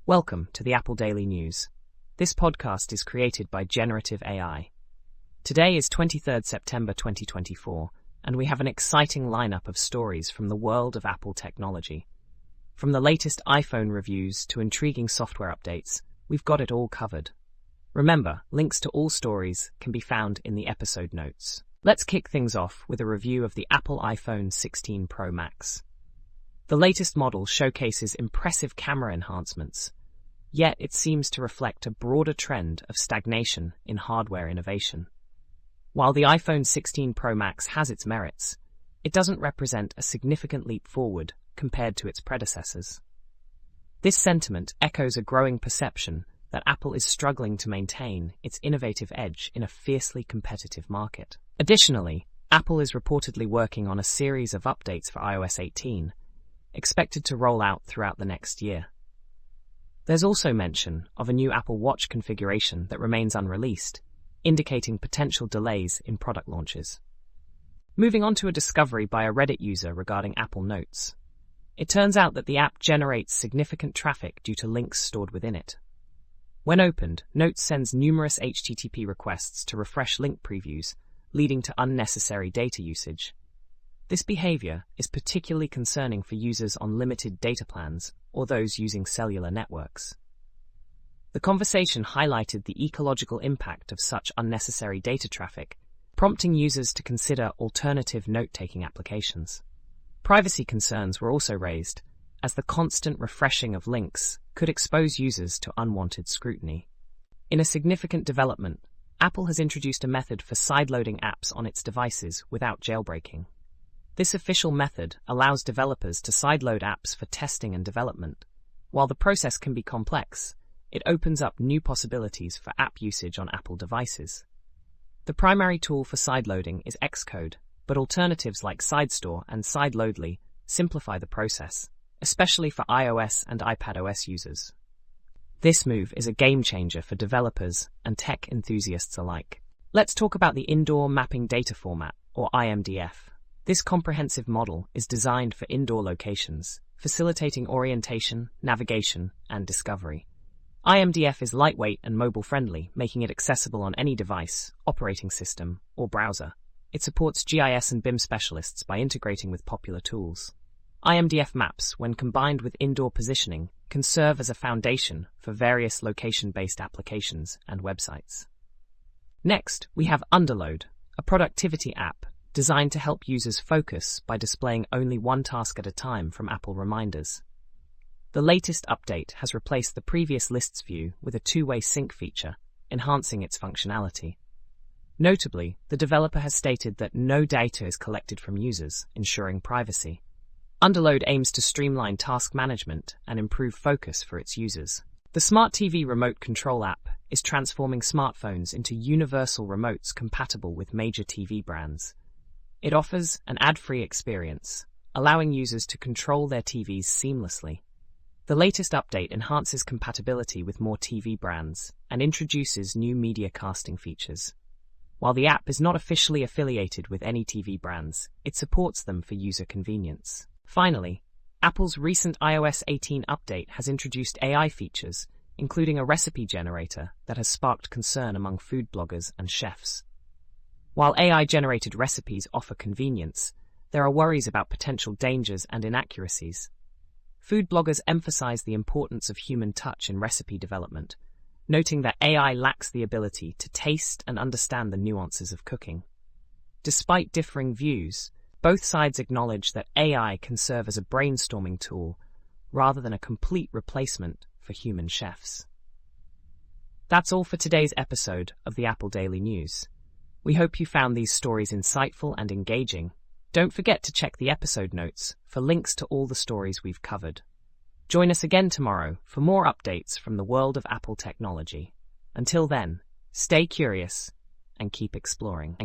Welcome to the Apple Daily News. This podcast is created by Generative AI. Today is 23rd September 2024, and we have an exciting lineup of stories from the world of Apple technology. From the latest iPhone reviews to intriguing software updates, we've got it all covered. Remember, links to all stories can be found in the episode notes. Let's kick things off with a review of the Apple iPhone 16 Pro Max. The latest model showcases impressive camera enhancements, yet it seems to reflect a broader trend of stagnation in hardware innovation. While the iPhone 16 Pro Max has its merits, it doesn't represent a significant leap forward compared to its predecessors. This sentiment echoes a growing perception that Apple is struggling to maintain its innovative edge in a fiercely competitive market. Additionally, Apple is reportedly working on a series of updates for iOS 18, expected to roll out throughout the next year. There's also mention of a new Apple Watch configuration that remains unreleased, indicating potential delays in product launches. Moving on to a discovery by a Reddit user regarding Apple Notes. It turns out that the app generates significant traffic due to links stored within it. When opened, Notes sends numerous HTTP requests to refresh link previews, leading to unnecessary data usage. This behavior is particularly concerning for users on limited data plans or those using cellular networks. The conversation highlighted the ecological impact of such unnecessary data traffic, prompting users to consider alternative note-taking applications. Privacy concerns were also raised, as the constant refreshing of links could expose users to unwanted scrutiny. In a significant development, Apple has introduced a method for sideloading apps on its devices without jailbreaking. This official method allows developers to sideload apps for testing and development. While the process can be complex, it opens up new possibilities for app usage on Apple devices. The primary tool for sideloading is Xcode, but alternatives like SideStore and SideLoadly simplify the process, especially for iOS and iPadOS users. This move is a game changer for developers and tech enthusiasts alike. Let's talk about the Indoor Mapping Data Format, or IMDF. This comprehensive model is designed for indoor locations, facilitating orientation, navigation, and discovery. IMDF is lightweight and mobile-friendly, making it accessible on any device, operating system, or browser. It supports GIS and BIM specialists by integrating with popular tools. IMDF maps, when combined with indoor positioning, can serve as a foundation for various location-based applications and websites. Next, we have Underload, a productivity app designed to help users focus by displaying only one task at a time from Apple reminders. The latest update has replaced the previous lists view with a two-way sync feature, enhancing its functionality. Notably, the developer has stated that no data is collected from users, ensuring privacy. Underload aims to streamline task management and improve focus for its users. The Smart TV Remote Control app is transforming smartphones into universal remotes compatible with major TV brands. It offers an ad-free experience, allowing users to control their TVs seamlessly. The latest update enhances compatibility with more TV brands and introduces new media casting features. While the app is not officially affiliated with any TV brands, it supports them for user convenience. Finally, Apple's recent iOS 18 update has introduced AI features, including a recipe generator that has sparked concern among food bloggers and chefs. While AI-generated recipes offer convenience, there are worries about potential dangers and inaccuracies. Food bloggers emphasize the importance of human touch in recipe development, noting that AI lacks the ability to taste and understand the nuances of cooking. Despite differing views, both sides acknowledge that AI can serve as a brainstorming tool rather than a complete replacement for human chefs. That's all for today's episode of the Apple Daily News. We hope you found these stories insightful and engaging. Don't forget to check the episode notes for links to all the stories we've covered. Join us again tomorrow for more updates from the world of Apple technology. Until then, stay curious and keep exploring.